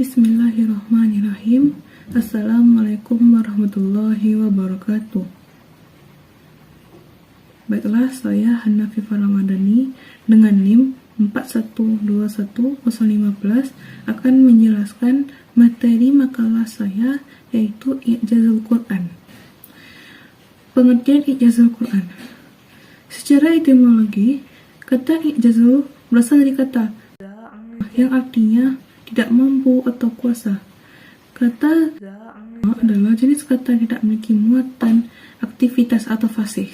Bismillahirrahmanirrahim. Assalamualaikum warahmatullahi wabarakatuh. Baiklah, saya Hanafi Ramadhani dengan NIM 4121015 akan menjelaskan materi makalah saya, yaitu I'jazul Quran. Pengertian I'jazul Quran. Secara etimologi, kata I'jazul berasal dari kata yang artinya tidak mampu atau kuasa. Kata adalah jenis kata yang tidak memiliki muatan, aktivitas atau fasih.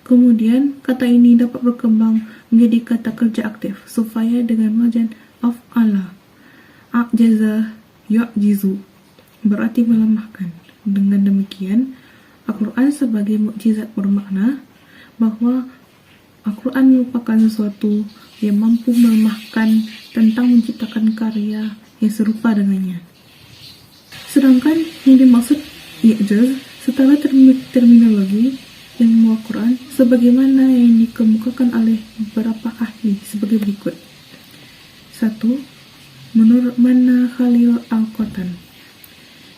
Kemudian, kata ini dapat berkembang menjadi kata kerja aktif supaya dengan wajan af'ala. A'jaza yu'jizu berarti melemahkan. Dengan demikian, Al-Quran sebagai mukjizat bermakna bahwa Al-Quran merupakan sesuatu yang mampu melemahkan tentang menciptakan karya yang serupa dengannya. Sedangkan yang dimaksud i'jaz setelah terminologi ilmu Al-Quran sebagaimana yang dikemukakan oleh beberapa ahli sebagai berikut. 1. Menurut Manna Khalil Al-Qatan,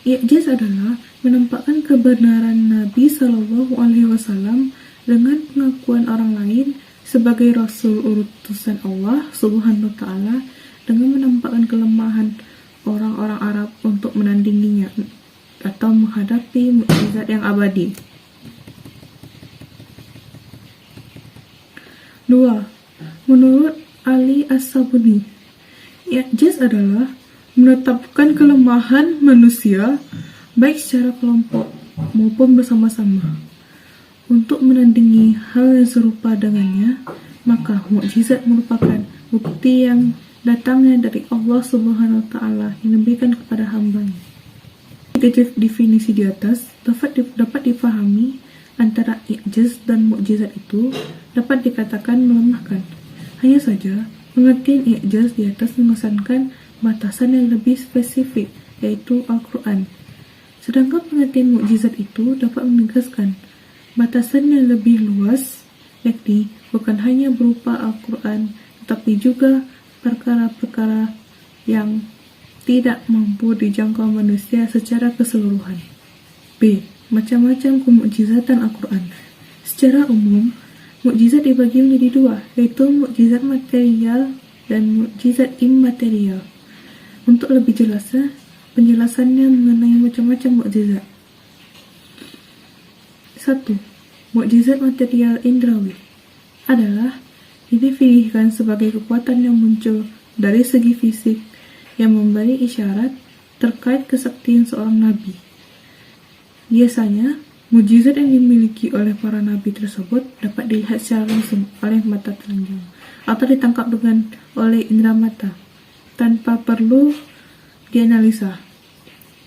i'jaz adalah menampakkan kebenaran Nabi SAW dengan pengakuan orang lain sebagai Rasul utusan Allah Subhanahu wa Ta'ala, dengan menampakkan kelemahan orang-orang Arab untuk menandinginya atau menghadapi mukjizat yang abadi. 2. Menurut Ali As-Sabuni, i'jaz adalah menetapkan kelemahan manusia baik secara kelompok maupun bersama-sama untuk menandingi hal yang serupa dengannya. Maka mukjizat merupakan bukti yang datangnya dari Allah Subhanahu wa Ta'ala yang diberikan kepada hambanya. Definisi di atas dapat dipahami antara i'jaz dan mukjizat itu dapat dikatakan melemahkan. Hanya saja, pengertian i'jaz di atas mengesankan batasan yang lebih spesifik, yaitu Al-Quran. Sedangkan pengertian mukjizat itu dapat menegaskan batasan yang lebih luas, yakni bukan hanya berupa Al-Quran, tetapi juga perkara-perkara yang tidak mampu dijangkau manusia secara keseluruhan. B. Macam-macam kemukjizatan Al-Quran. Secara umum, mukjizat dibagi menjadi dua, yaitu mukjizat material dan mukjizat immaterial. Untuk lebih jelasnya, penjelasannya mengenai macam-macam mukjizat. 1. Mukjizat material indrawi adalah didefinisikan sebagai kekuatan yang muncul dari segi fisik yang memberi isyarat terkait kesaktian seorang nabi. Biasanya, mukjizat yang dimiliki oleh para nabi tersebut dapat dilihat secara langsung oleh mata telanjang atau ditangkap oleh indera mata tanpa perlu dianalisa.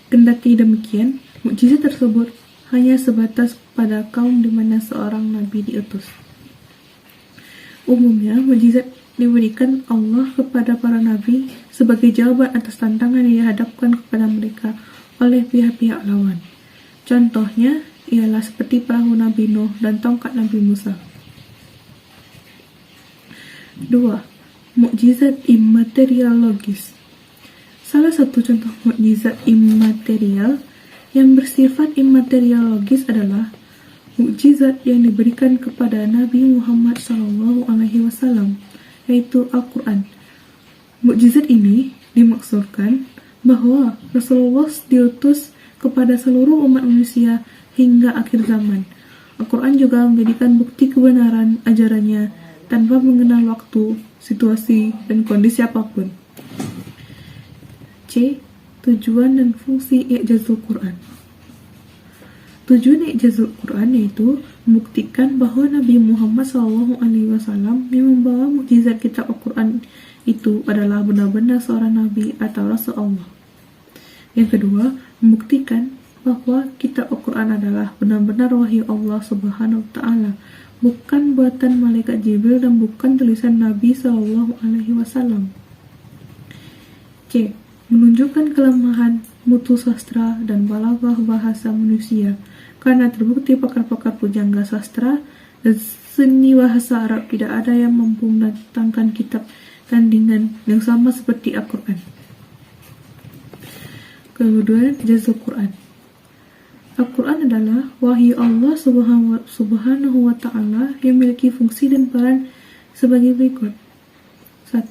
Kendati demikian, mukjizat tersebut hanya sebatas pada kaum di mana seorang nabi diutus. Umumnya, mukjizat diberikan Allah kepada para nabi sebagai jawaban atas tantangan yang dihadapkan kepada mereka oleh pihak-pihak lawan. Contohnya ialah seperti perahu Nabi Nuh dan tongkat Nabi Musa. 2. Mukjizat immaterial logis. Salah satu contoh mukjizat immaterial yang bersifat immaterial logis adalah mukjizat yang diberikan kepada Nabi Muhammad SAW, yaitu Al-Quran. Mukjizat ini dimaksudkan bahwa Rasulullah diutus kepada seluruh umat manusia hingga akhir zaman. Al-Quran juga menjadikan bukti kebenaran ajarannya tanpa mengenal waktu, situasi, dan kondisi apapun. C. Tujuan dan fungsi i'jazul Quran. Tujuan i'jazul Quran yaitu membuktikan bahwa Nabi Muhammad SAW yang membawa mukjizat kitab Al-Quran itu adalah benar-benar seorang nabi atau rasul Allah. Yang kedua, membuktikan bahwa kitab Al-Quran adalah benar-benar wahyu Allah Subhanahu wa Ta'ala, bukan buatan malaikat Jibril dan bukan tulisan Nabi SAW. C. Menunjukkan kelemahan mutu sastra dan balaghah bahasa manusia, karena terbukti pakar-pakar pujangga sastra dan seni bahasa Arab tidak ada yang mampu mendatangkan kitab tandingan yang sama seperti Al-Quran. Kemudian jazul Quran. Al-Quran adalah wahyu Allah subhanahu wa ta'ala yang memiliki fungsi dan peran sebagai berikut. 1.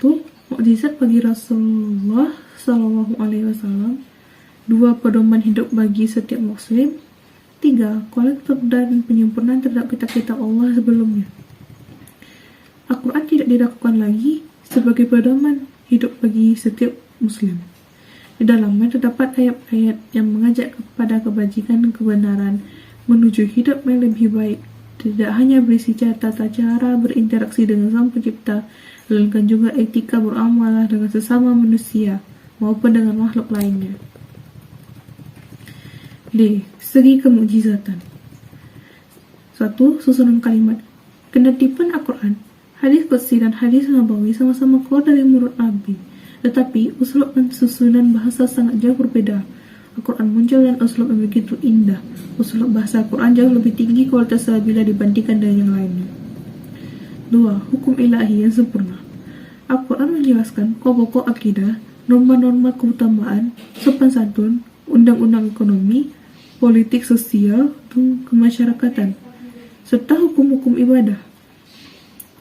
Mukjizat bagi Rasulullah SAW. 2. Pedoman hidup bagi setiap muslim. 3. Kolektor dan penyempurnaan terhadap kitab-kitab Allah sebelumnya. Al-Quran tidak diragukan lagi sebagai pedoman hidup bagi setiap muslim. Di dalamnya terdapat ayat-ayat yang mengajak kepada kebajikan dan kebenaran menuju hidup yang lebih baik. Tidak hanya berisi tata cara berinteraksi dengan Sang Pencipta, melainkan juga etika beramalah dengan sesama manusia maupun dengan makhluk lainnya. D. Segi kemukjizatan. 1. Susunan kalimat. Kendati pun Al-Quran, hadis qudsi dan hadis nabawi sama-sama keluar dari mulut Nabi, tetapi uslub dan susunan bahasa sangat jauh berbeda. Al-Quran muncul dan uslub yang begitu indah. Uslub bahasa Al-Quran jauh lebih tinggi kualitasnya bila dibandingkan dengan yang lainnya. 2. Hukum ilahi yang sempurna. Al-Quran menjelaskan pokok akidah, norma-norma keutamaan, sopan santun, undang-undang ekonomi, politik sosial, dan kemasyarakatan, serta hukum-hukum ibadah.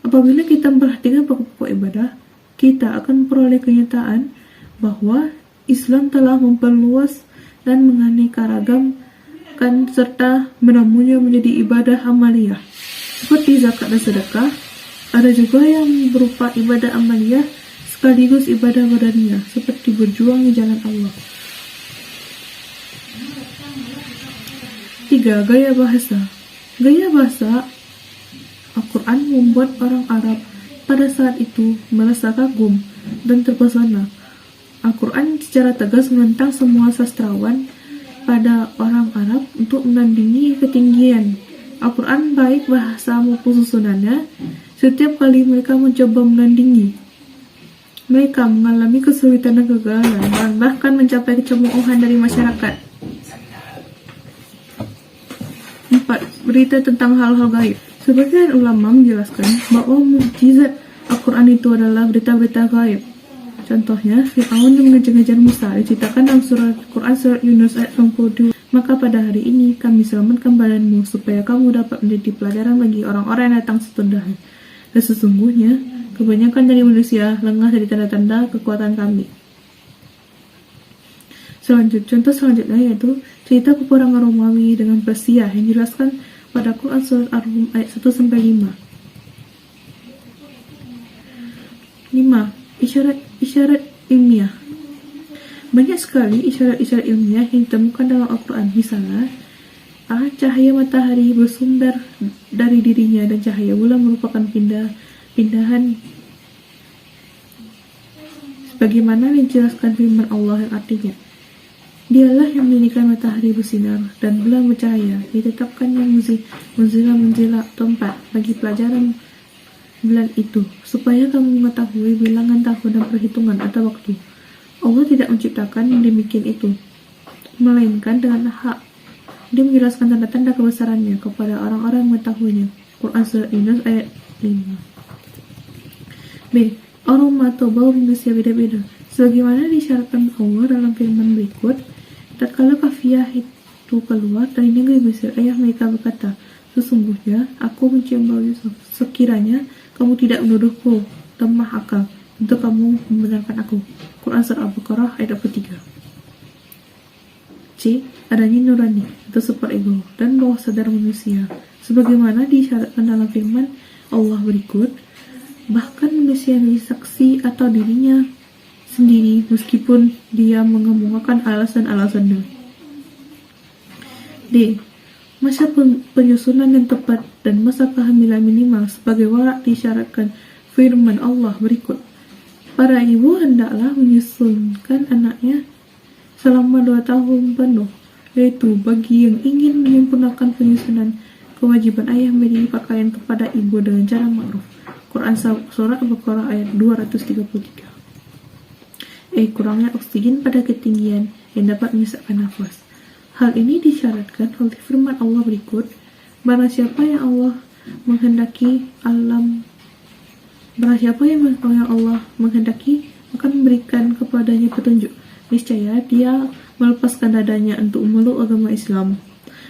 Apabila kita memperhatikan pokok-pokok ibadah, kita akan memperoleh kenyataan bahwa Islam telah memperluas dan menganeka-ragakan serta menamunya menjadi ibadah amaliyah. Seperti zakat dan sedekah, ada juga yang berupa ibadah amaliyah sekaligus ibadah badaniah, seperti berjuang di jalan Allah. 3. Gaya bahasa. Gaya bahasa Al-Quran membuat orang Arab pada saat itu merasa kagum dan terpesona. Al-Quran secara tegas menentang semua sastrawan pada orang Arab untuk menandingi ketinggian. Al-Quran baik bahasa maupun susunannya. Setiap kali mereka mencoba menandingi, mereka mengalami kesulitan dan kegagalan, dan bahkan mencapai kecemoohan dari masyarakat. 4. Berita tentang hal-hal gaib. Sebagian ulama menjelaskan bahwa mukjizat Al-Quran itu adalah berita-berita gaib. Contohnya, Fir'aun yang mengejar-ngejar Musa diceritakan dalam Quran surat Yunus ayat 62. Maka pada hari ini kami selamatkan badanmu supaya kamu dapat menjadi pelajaran bagi orang-orang yang datang setudahnya. Dan sesungguhnya kebanyakan dari manusia lengah dari tanda-tanda kekuatan kami. Contoh selanjutnya yaitu cerita peperangan Romawi dengan Persia yang dijelaskan pada Quran surat Ar-Rum ayat 1-5. 5. Isyarat ilmiah. Banyak sekali isyarat-isyarat ilmiah yang ditemukan dalam Al-Quran. Misalnya, cahaya matahari bersumber dari dirinya dan cahaya bulan merupakan pindahan sebagaimana dijelaskan firman Allah yang artinya, Dialah yang menjadikan matahari bersinar dan bulan bercahaya, ditetapkannya menzilah tempat bagi pelajaran bulan itu, supaya kamu mengetahui bilangan tahun dan perhitungan atau waktu. Allah tidak menciptakan yang demikian itu, melainkan dengan hak. Dia menjelaskan tanda-tanda kebesarannya kepada orang-orang yang mengetahuinya. Quran Surat Yunus ayat 5. B. Aroma atau bau manusia beda-beda. Sebagaimana disyaratkan Allah dalam firman berikut, tatkala kafiah itu keluar dari negeri Mesir, ayah mereka berkata, sesungguhnya aku mencium bau Yusuf. Sekiranya kamu tidak menuduhku lemah akal untuk kamu membenarkan aku. Quran Surah Al-Baqarah ayat 23. C. Adanya nurani atau super ego dan bawah sadar manusia, sebagaimana disyaratkan dalam firman Allah berikut, bahkan manusia menjadi saksi atau dirinya sendiri meskipun dia mengemukakan alasan-alasannya. D. Masa penyusunan yang tepat dan masa kehamilan minimal sebagai warak disyaratkan firman Allah berikut. Para ibu hendaklah menyusunkan anaknya selama 2 tahun penuh, yaitu bagi yang ingin menyempurnakan penyusunan, kewajiban ayah memberi pakaian kepada ibu dengan cara ma'ruf. Quran Surah Al-Baqarah ayat 233. Kurangnya oksigen pada ketinggian yang dapat menyesatkan nafas. Hal ini disyaratkan oleh firman Allah berikut, barang siapa yang Allah menghendaki akan memberikan kepadanya petunjuk, niscaya dia melepaskan dadanya untuk memeluk agama Islam.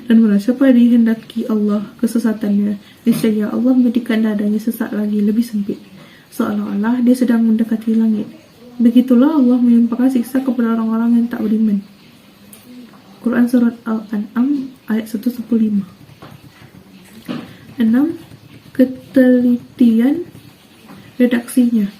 Dan barang siapa dihendaki Allah kesesatannya, niscaya Allah menjadikan dadanya sesat lagi lebih sempit, seolah-olah dia sedang mendekati langit. Begitulah Allah menimpakan siksa kepada orang-orang yang tak beriman. Quran Surat Al-An'am ayat 115. 6. Ketelitian redaksinya.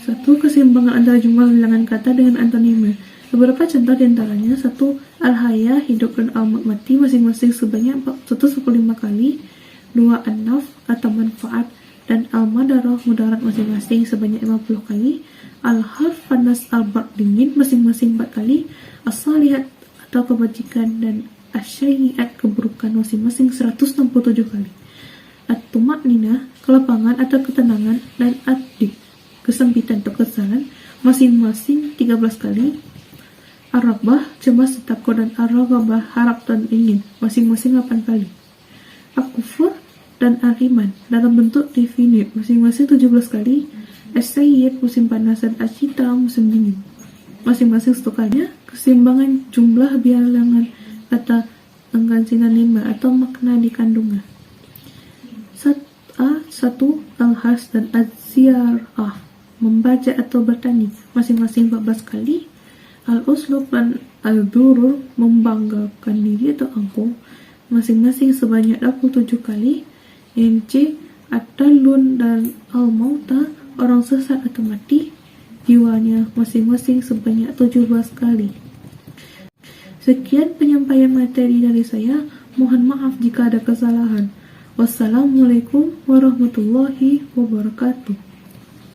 1. Keseimbangan antara jumlah bilangan kata dengan antonimnya. Beberapa contoh diantaranya: 1. Al-Haya, hidup, dan Al-Maut, mati, masing-masing sebanyak 115 kali. 2. An-Naf, atau manfaat, dan Al-Madarah, mudarat, masing-masing sebanyak 50 kali. Al-Harf, panas, Al-Bard, dingin, masing-masing 4 kali. As-Salihat, atau kebajikan, dan Asy-Syai'at, keburukan, masing-masing 167 kali. At-Tumakninah, kelapangan atau ketenangan, dan Ad-Dik, kesempitan atau kesalahan, masing-masing 13 kali. Ar-Raghbah, cemas, takut, dan Ar-Raghabah, harap dan ingin, masing-masing 8 kali. Al-Kufur dan Al-Iman dalam bentuk definit, masing-masing 17 kali. As-Sayyid, musim panas, dan Asyita, musim dingin, masing-masing 1 kali. Keseimbangan jumlah bilangan kata dengan sinonim atau makna dikandungnya. 1. Al-Has dan Az-Ziyarah, membaca atau bertani, masing-masing 14 kali. Al-Uslub dan Al-Durur, membanggakan diri atau angkuh, masing-masing sebanyak 27 kali. C. At-Talun dan Al-Mauta, orang sesat atau mati, jiwanya, masing-masing sebanyak 17 kali. Sekian penyampaian materi dari saya. Mohon maaf jika ada kesalahan. Wassalamualaikum warahmatullahi wabarakatuh.